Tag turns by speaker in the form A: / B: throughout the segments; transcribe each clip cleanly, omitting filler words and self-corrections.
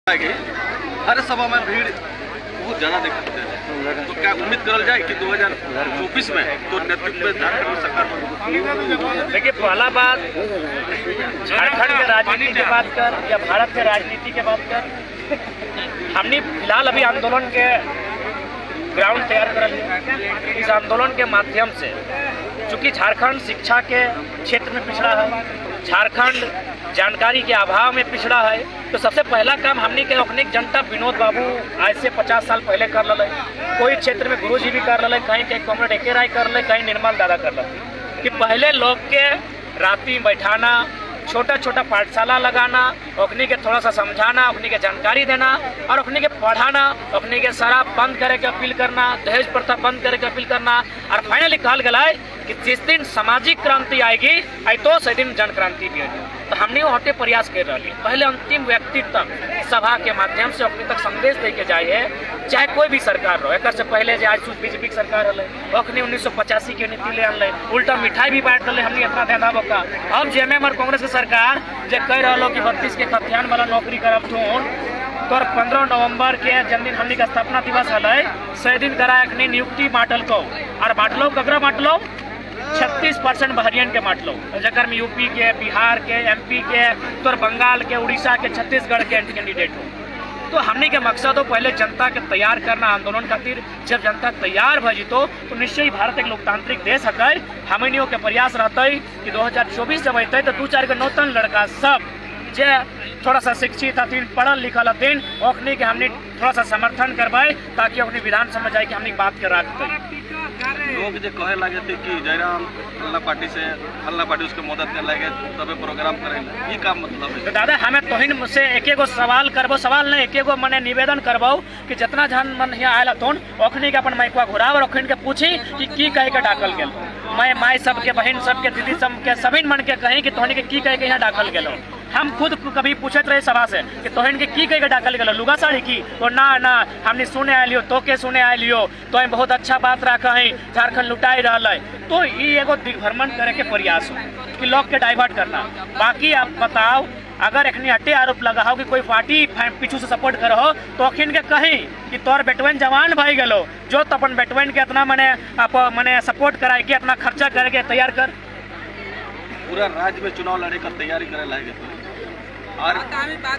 A: हर सभा में भीड़ बहुत ज़्यादा देखते हैं, तो क्या उम्मीद करल जाए कि 2024 में तो नेतृत्व में झारखंड में सरकार बनेगी?
B: देखिए, पहला बात झारखंड के राजनीति की बात कर या भारत के राजनीति की बात कर, हमने फिलहाल अभी आंदोलन के ग्राउंड तैयार कर लिया। इस आंदोलन के माध्यम से चूँकि झारखंड शिक्षा के क्षेत्र में पिछड़ा है, झारखंड जानकारी के अभाव में पिछड़ा है, तो सबसे पहला काम हमने के औखनिक जनता विनोद बाबू आज से 50 साल पहले कर ले। कोई क्षेत्र में गुरु जी भी कर ले, कहीं कहीं कॉमरेड एके राय कर ले, कहीं निर्मल दादा कर ले, कि पहले लोग के राती बैठाना, छोटा छोटा पाठशाला लगाना, ओखनी के थोड़ा सा समझाना, ओखनी के जानकारी देना और ओखनी के पढ़ाना, ओखनी के शराब बंद करे के अपील करना, दहेज प्रथा बंद करे के अपील करना, और फाइनली कहल गया कि जिस दिन सामाजिक क्रांति आएगी आई तो से दिन जन क्रांति भी आएगी। तो हमने वहाँ प्रयास कर रही पहले अंतिम व्यक्ति तक सभा के माध्यम से अपने तक संदेश दे के जाए, चाहे कोई भी सरकार रहो। एक से पहले आज बीजेपी की सरकार रहा, अखनी 1985 के नीति ले आन, उल्टा मिठाई भी बांट रहे, हमने इतना ध्यान दाबो का। अब जेएमएम और कांग्रेस की सरकार जो कह रहा कि 32 के खतियान वाला नौकरी करब थून, तो 15 नवंबर के जन्मदिन हमने का स्थापना दिवस है, से दिन करा अखनी नियुक्ति बांटल को, और बांटलो ककरा बांटलो 36% बहरियन के बांटलो, जकर में यूपी के, बिहार के, एमपी के, तो बंगाल के, उड़ीसा के, छत्तीसगढ़ के कैंडिडेट हो। तो हमने के मकसद हो पहले जनता के तैयार करना आंदोलन खातिर। जब जनता तैयार भ जितो तो निश्चय ही भारत एक लोकतांत्रिक देश है। हमनियों के प्रयास रहते कि 2024 जब अते तो 2-4 गो नौतन लड़का सब जे थोड़ा सा शिक्षित हथिन, पढ़ल लिखल हथिन, ओखनी के हमने थोड़ा सा समर्थन करवाए, ताकि अपनी विधान समझ आए कि हमने बात के रखते।
A: लोग जो कहे लगे थे कि जयराम फल्ला पार्टी से फल्ला पार्टी उसके मदद कर लगे तबे प्रोग्राम करेंगे, ये का मतलब है? तो दादा हमें तोहिन से एक एगो सवाल करबो, सवाल नहीं एक एगो मने निवेदन करबो कि जितना जन मन यहाँ आयल हतुन ओखनी के अपन माइकवा घुराव और ओखनी के पूछी कि की कहे के डाकल गेल। मैं माई सबके, बहन सबके, दीदी सबके, सभी मन के कहीं कि तोहनी के की कहे के यहाँ डाकल गेलो। हम खुद कभी पूछत रहे सभा से कि तोहन के की कहे के डाकल गेलो, लुगा साड़ी की? तो ना हमने सुने आलियो, तो के सुने आलियो, तो बहुत अच्छा बात रखा है, झारखंड लुटाई रहा है। तो ये एगो दिग्भ्रमण करे के प्रयास हो कि लोग के डाइवर्ट करना। बाकी आप बताओ, अगर एखनी हटे आरोप लगाओ कि कोई पार्टी पीछू से सपोर्ट करो, तो अखिन के कहीं कि तोर बेटवन जवान भाई गलो, जो तो अपन बेटवन के इतना मने सपोर्ट कराए के इतना खर्चा करे के तैयार कर। पूरा राज्य में चुनाव लड़े का तैयारी करे लागे, और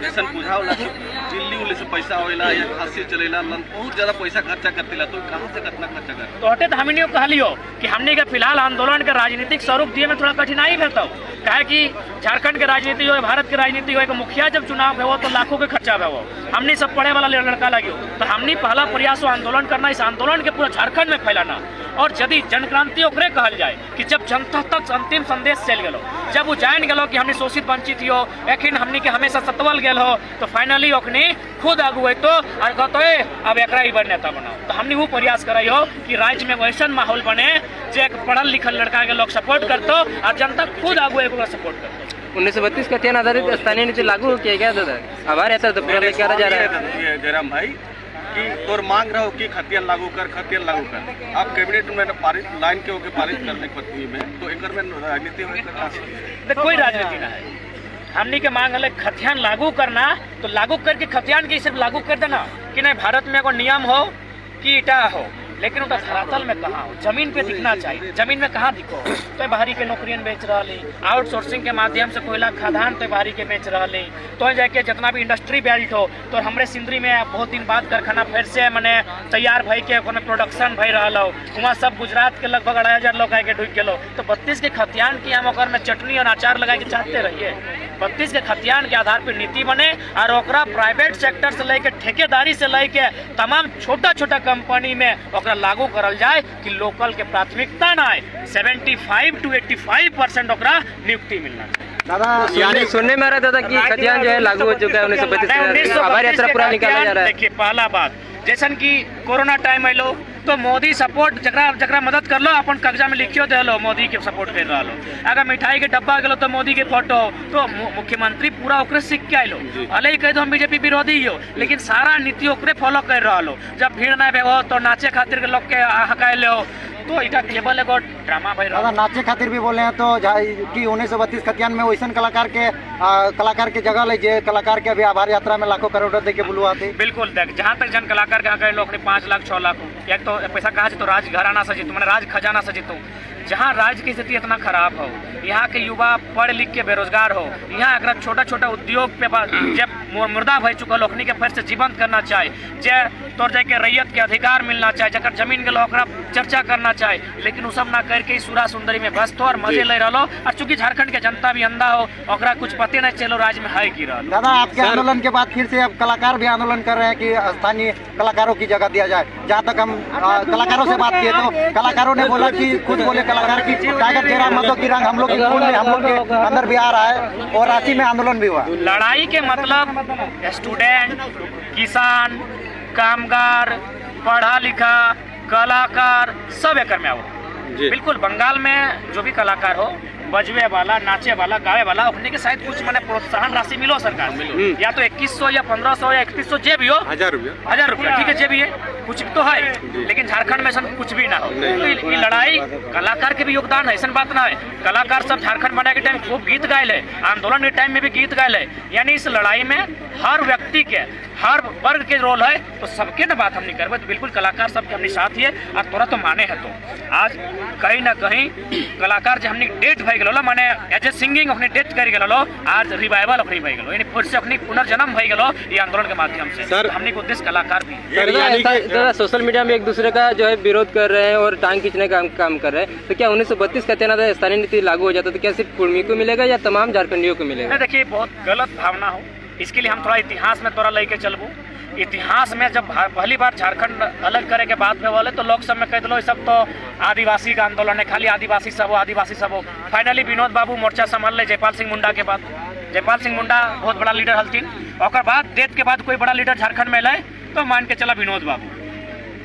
A: जैसन बुझाव दिल्ली उल्ली से पैसा होइला या खासी चलेला, बहुत ज्यादा पैसा खर्चा करतीला, तो कहाँ से कितना खर्चा कर? तो हटे तो हमने कहलियो कि हमने के फिलहाल आंदोलन के राजनीतिक स्वरूप दिए में थोड़ा कठिनाई भेता, काहे कि झारखंड के राजनीति हो, भारत के राजनीति हो, मुखिया जब चुनाव हो तो लाखों के खर्चा हो, हमने सब पढ़े वाला लड़का लगे। तो हमने पहला प्रयास हो आंदोलन करना, इस आंदोलन के पूरा झारखंड में फैलाना। और यदि जनक्रांति ओकरे कहल जाए कि जब जनता तक अंतिम संदेश चल गलो, जब वो जान गलो कि हमने शोषित वंचित हो, एखिन हमने के हमेशा सतवल गेल हो, तो फाइनली ओखनी खुद आगू तो और कहते अब एकरा ही बड़ नेता बनाओ। तो हमने वो प्रयास कराई हो कि राज्य में वैसा माहौल बने जो एक पढ़ल लिखल लड़का के लोग सपोर्ट करते और जनता खुद आगू एक सपोर्ट करते।
C: 1932 का खतियान आधारित स्थानीय नीति लागू किया गया था, आभार ऐसा तो पूरा लेके आ जा रहा है
A: जयराम भाई कि तोर मांग रहो कि खतियान लागू कर। आप कैबिनेट में पारित लाइन के होकर पारित करने पत्नी में, तो एक में राजनीति में
B: कोई राजनीति ना है। हमनी के मांग है खतियान लागू करना, तो लागू करके खतियान की सिर्फ लागू कर देना कि नहीं भारत में एगो नियम हो कि ईटा हो, लेकिन उनका धरातल में कहाँ हो, जमीन पे दिखना चाहिए। जमीन में कहाँ दिखो? तो बाहरी के नौकरियन बेच रहा, आउटसोर्सिंग के माध्यम से कोयला खदान तो बाहरी के बेच रहा, तो जाके जितना भी इंडस्ट्री बेल्ट हो, तो हमारे सिंदरी में बहुत दिन बाद कारखाना फिर से मने तैयार भई के प्रोडक्शन भई रहा हो, वहाँ सब गुजरात के लगभग 2,500 लोग आके ढुक गए। तो 32 के खतियान की हम में चटनी और अचार लगा के चाहते रहिए। 32 के खतियान के आधार पर नीति बने और ओकरा प्राइवेट सेक्टर से लेके ठेकेदारी से लेके तमाम छोटा छोटा कंपनी में लागू करल जाए कि लोकल के प्राथमिकता ना है। 75 to 85% ओकरा नियुक्ति मिलना चाहिए।
C: यानी सुनने में आ रहा था कि खतियान जो है लागू हो चुका है 1932 आभार यात्रा पूरा निकाला जा रहा है।
B: देखिए, पहला बात जैसन कि कोरोना टाइम आइलो तो मोदी सपोर्ट जकरा मदद कर लो, अपन कागजा में लिखियो दे लो मोदी के सपोर्ट कर रहा लो। अगर मिठाई के डब्बा गलो तो मोदी के फोटो, तो मुख्यमंत्री पूरा ओकरे सीख के आइलो। भले ही कह दो हम बीजेपी विरोधी हो, लेकिन सारा नीति ओकरे फॉलो कर रहा लो। जब भीड़ ना हो तो नाचे खातिर के लोग के हकाए लो, तो इटा केवल एगो ड्रामा भाई
D: दादा नाचे खातिर भी बोले हैं तो कि 1932 खतियान में वैसन कलाकार के जगह ले जे कलाकार के अभी आभार यात्रा में लाखों करोड़ दे के बुलवा थे।
B: बिल्कुल देख जहाँ तक जन कलाकार के गए लोग 5 लाख 6 लाख एक तो पैसा कहाँ से तो राज घराना से जीतो मैंने राज खजाना से जीतो। जहाँ राज्य की स्थिति इतना खराब हो, यहाँ के युवा पढ़ लिख के बेरोजगार हो, यहाँ अगर छोटा छोटा उद्योग पे जब मुर्दा भय चुका लोखनी के फिर से जीवंत करना चाहे, जे तौर जाके रैयत के अधिकार मिलना चाहे, जकर जमीन के लोग चर्चा करना चाहे, लेकिन वो सब ना करके सुरा सुंदरी में व्यस्त हो और मजे ले रहा। और चूंकि झारखंड के जनता भी अंधा हो और कुछ पते नहीं चलो राज्य में है की रहा।
D: दादा आपके आंदोलन के बाद फिर से अब कलाकार भी आंदोलन कर रहे हैं कि स्थानीय कलाकारों की जगह दिया जाए। जहाँ तक हम कलाकारों से बात किए तो कलाकारों ने बोला कि खुद बोले कलाकार की टाइगर तेरा मतों की रंग हम लोग के खून में हम लोग के अंदर भी आ रहा है और रांची में आंदोलन भी हुआ।
B: लड़ाई के मतलब स्टूडेंट, किसान, कामगार, पढ़ा लिखा, कलाकार सब एक में आओ। बिल्कुल बंगाल में जो भी कलाकार हो, बजवे वाला, नाचे वाला, गावे वाला, अपने के शायद कुछ मैंने प्रोत्साहन राशि मिलो सरकार मिलो, या तो 2100 या 1500 या 3100 जे भी हो, 1000 रुपया ठीक है जे भी है, कुछ भी तो है। लेकिन झारखंड में सब कुछ भी ना हो। तो ये लड़ाई कलाकार के भी योगदान है, ऐसा बात ना है। कलाकार सब झारखंड बनाने के टाइम खूब गीत गाये है, आंदोलन के टाइम में भी गीत गाये है। यानी इस लड़ाई में हर व्यक्ति के हर वर्ग के रोल है, तो सबके ना बात हम नहीं करबे। तो बिल्कुल कलाकार सबके हमने साथ ही है और तोरा तो माने है। तो आज कहीं ना कहीं कलाकार जो हमने डेट भई गेलो माने एज ए सिंगिंग अपने डेट कर गेलो, आज रिवाइवल अपनी भई गेलो, यानी फिर से अपनी पुनर्जन्म भई गेलो ये आंदोलन के माध्यम से। सर हमने को उद्देश्य कलाकार भी
C: दादा सोशल मीडिया में एक दूसरे का जो है विरोध कर रहे हैं और टांग खींचने का काम कर रहे हैं, तो क्या 1932 का तैनात स्थानीय नीति लागू हो जाता तो क्या सिर्फ कुर्मी को मिलेगा या तमाम झारखंडियों को मिलेगा?
B: देखिए बहुत गलत भावना हो, इसके लिए हम थोड़ा इतिहास में तोरा लेके चलबू। इतिहास में जब पहली बार झारखंड अलग करे के बाद में बोले तो लोग सब में कह दिलो सब तो आदिवासी का आंदोलन है, खाली आदिवासी सब हो। फाइनली विनोद बाबू मोर्चा संभाल ले जयपाल सिंह मुंडा के बाद। जयपाल सिंह मुंडा बहुत बड़ा लीडर हलथिन, और बाद डेथ के बाद कोई बड़ा लीडर झारखंड में लाए तो मान के चला विनोद बाबू।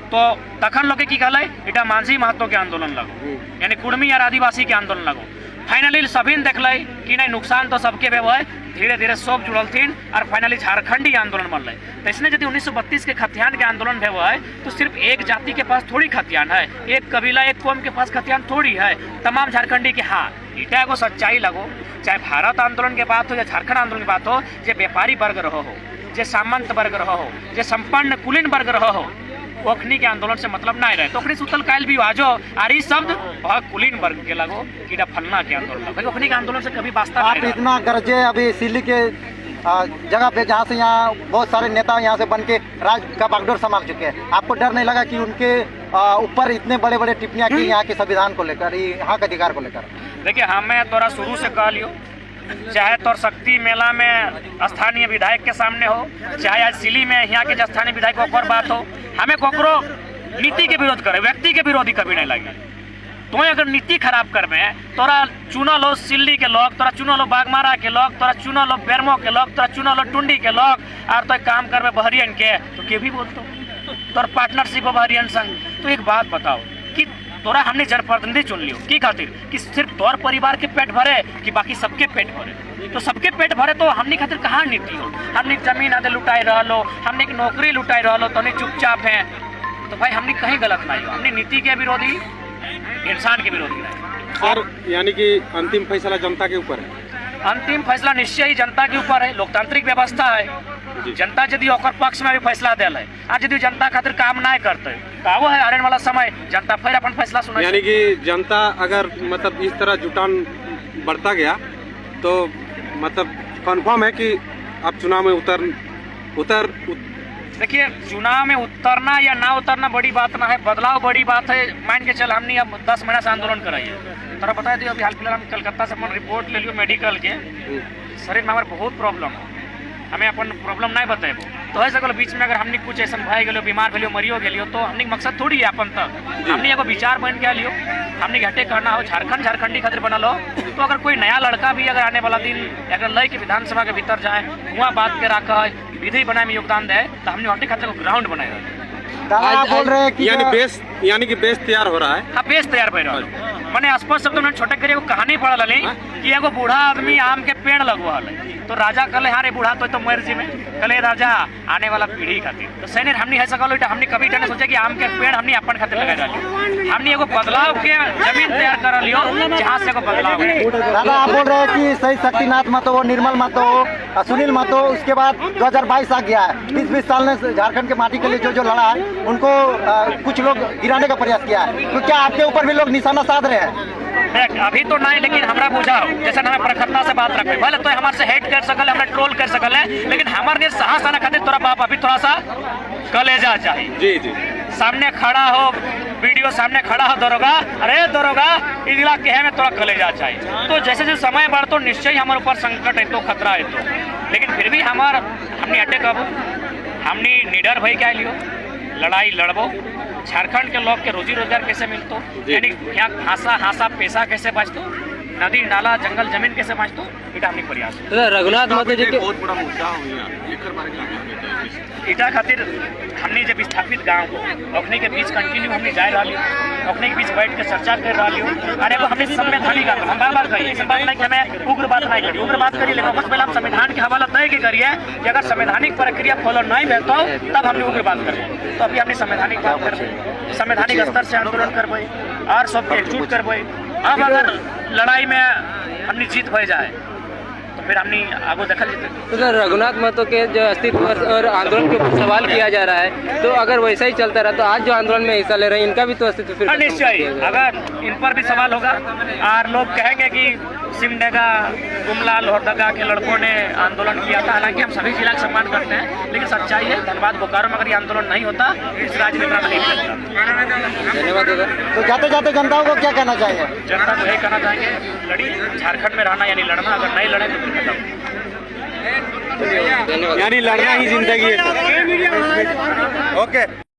B: तो तखन लोग की कहला इटा मांझी महतो के आंदोलन लगो, यानी कुर्मी और आदिवासी के आंदोलन लगो। फाइनली सभी देखल कि नहीं नुकसान तो सबके भी है, धीरे धीरे सब जुड़ल थी और फाइनली झारखंडी आंदोलन बनल। तो इसने यदि 1932 के खतियान के आंदोलन भे है तो सिर्फ एक जाति के पास थोड़ी खतियान है, एक कबीला एक कौम के पास खतियान थोड़ी है, तमाम झारखंडी के। हाँ इटा एगो सच्चाई लगो, चाहे भारत आंदोलन के बात हो या झारखंड आंदोलन की बात हो, जे व्यापारी वर्ग रहो हो, जे सामंत वर्ग रहो हो, जे संपन्न कुलीन वर्ग रहो हो, ओखनी के आंदोलन से मतलब ना रहे। तो ओखनी सुतल कायल भी आजो आरी शब्द बहुत कुलीन वर्ग के लगो कि फलना के आंदोलन लगो, ओखनी के आंदोलन से कभी वास्ता
D: आप
B: नहीं।
D: इतना गरजे अभी सिल्ली के जगह पे जहाँ से यहाँ बहुत सारे नेता यहाँ से बन के राज का बागडोर संभाल चुके हैं, आपको डर नहीं लगा कि उनके ऊपर इतने बड़े बड़े टिप्पणियाँ की यहाँ के संविधान को लेकर, यहाँ के अधिकार को लेकर? देखिए
B: हमें तोरा शुरू से कह लियो, चाहे तो शक्ति मेला में स्थानीय विधायक के सामने हो, चाहे आज सिली में यहाँ के स्थानीय विधायक और बात हो, हमें कोकरो नीति के विरोध करे, व्यक्ति के विरोधी कभी नहीं लगे। तो अगर नीति खराब करबे, तोरा चुना लो सिल्ली के लोग, तोरा चुना लो बागमारा के लोग, तोरा चुना लो बेरमो के लोग, तोरा चुना लो टुंडी के लोग, और तो काम करबे बहरियन के, तो के भी बोलतो तोर पार्टनरशिप बहरियन संग। तो एक बात बताओ कि तोरा हमने जनप्रतिनिधि चुन लियो की खातिर कि सिर्फ तोर परिवार के पेट भरे कि बाकी सबके पेट भरे? तो सबके पेट भरे तो हमने खातिर कहाँ नीति हो? हमने जमीन आदे लुटाई रहो, हमने नौकरी लुटाई रहो, तो नहीं चुपचाप है। तो भाई हमने कहीं गलत नहीं हो, हमने नीति के विरोधी, इंसान के विरोधी नहीं।
E: सर यानी कि अंतिम फैसला जनता के ऊपर है?
B: अंतिम फैसला निश्चय ही जनता के ऊपर है, लोकतांत्रिक व्यवस्था है। जनता यदि ओकर पक्ष में भी फैसला दिल है, आज यदि जनता खातिर काम नहीं करते तो वो है आने वाला समय जनता फिर अपन फैसला सुना।
E: यानी कि जनता अगर मतलब इस तरह जुटान बढ़ता गया तो मतलब कन्फर्म है कि आप चुनाव में उतर
B: देखिए चुनाव में उतरना या ना उतरना बड़ी बात ना है, बदलाव बड़ी बात है। मान के चल हमने अब 10 महीना से आंदोलन कराइए, तोरा बता दियो अभी हाल फिलहाल हम कलकत्ता से अपन रिपोर्ट ले लियो मेडिकल के, शरीर में हमारे बहुत प्रॉब्लम हो, हमें अपन प्रॉब्लम नहीं बताएबो। तो है सको बीच में अगर हमने कुछ ऐसा भाई गलो, बीमार भेलियो, मरियो गेलियो, तो हमने मकसद थोड़ी है अपन तक, हमने एगो विचार बन के लियो, हमने घाटे करना हो, झारखंडी खातिर बनल हो। तो अगर कोई नया लड़का भी अगर आने वाला दिन अगर लय के विधानसभा के भीतर जाए, वहाँ बात के रखा है, विधि बनाए में योगदान दे, तो हमने हटे खातिर ग्राउंड बनाए।
D: दादा बोल रहे हैं कि
E: यानी कि बेस तैयार हो रहा है?
B: हाँ बेस तैयार हो रहा है। मैंने स्पष्ट शब्द में छोटे करिए कहानी पढ़ल कि एगो बूढ़ा आदमी आम के पेड़ लगवाल है तो राजा कहले हाँ रे बूढ़ा तो मर जी में कहले राजा आने वाला पीढ़ी खातिर तो सैनिक हमने है सकल हमने कभी नहीं सोचे कि आम के पेड़ हमने अपन खातिर लगा डाली हमने एगो बदलाव के जमीन तैयार कर लियो जहाँ से एगो बदलाव है।
D: दादा आप बोल रहे हैं कि सही शक्तिनाथ महतो, निर्मल महतो, सुनील महतो, उसके बाद 2022 आ गया है। 20 साल ने झारखंड के माटी के लिए जो लड़ा है उनको कुछ लोग गिराने का प्रयास किया है, तो क्या आपके ऊपर भी लोग निशाना साध रहे हैं?
B: देख अभी तो नहीं, लेकिन हमरा बुझाओ जैसे हमें प्रखरता से बात रखे भले तो हमारे से हेट कर सकल है, ट्रोल कर सकल है, लेकिन हमारे साहस आना खातिर तोरा बाप अभी थोड़ा सा कलेजा चाहिए।
E: जी जी
B: सामने खड़ा हो, वीडियो सामने खड़ा हो दरोगा, अरे दरोगा इगला के में थोड़ा कलेजा चाहिए। तो जैसे जैसे समय बढ़तो निश्चय हमारे ऊपर संकट है तो खतरा है तो, लेकिन फिर भी हमने अटैक अब हमने निडर भई क्या लियो लड़ाई लड़बो, झारखंड के लोग के रोजी रोजगार कैसे मिलतो, यानी यहाँ हासा पैसा कैसे बचतो, नदी नाला जंगल जमीन कैसे बचतो, इटा हमने प्रयास
C: रघुनाथ महतो जी के
E: बहुत बड़ा मुद्दा हो गया
B: इटा खातिर हमने जब स्थापित गांव को अपने के बीच कंटिन्यू हमने जाए रही, अपने के बीच बैठ के चर्चा कर रही हूँ। अरे वो हमने संवैधानिक हम बार बार कही ऐसी बात नहीं कि हमें उग्र बात नहीं करी, उग्र बात करिए, लेकिन बस पहले हम संविधान के हवाला तय के करिए कि अगर संवैधानिक प्रक्रिया फॉलो नहीं बेहतर हो तब हमने उग्र बात करें। तो अभी हमने संवैधानिक बात करबे, संवैधानिक स्तर से आंदोलन करबे और सबके एकजुट करबे। अब अगर लड़ाई में हमने जीत हो जाए तो फिर हमने आगे देखल जेते।
C: तो सर रघुनाथ महतो के जो अस्तित्व और आंदोलन के ऊपर सवाल किया जा रहा है, तो अगर वैसा ही चलता रहा तो आज जो आंदोलन में हिस्सा ले रहे हैं इनका भी तो अस्तित्व फिर
B: निश्चय अगर इन पर भी सवाल होगा और लोग कहेंगे कि सिमडेगा गुमला लोहरदगा के लड़कों ने आंदोलन किया था। हालांकि हम सभी जिला का सम्मान करते हैं, लेकिन सच्चाई है धनबाद बोकारो में अगर ये आंदोलन नहीं होता इस राज्य में इतना नहीं लगता।
C: धन्यवाद दादा।
D: तो जाते जाते जनताओं को क्या कहना चाहिए?
B: जनता को यही कहना चाहेंगे लड़ी झारखंड में रहना यानी लड़ना, अगर नहीं लड़े तो फिर खत्म।
C: धन्यवाद।
E: यानी लड़ना ही जिंदगी है। ओके।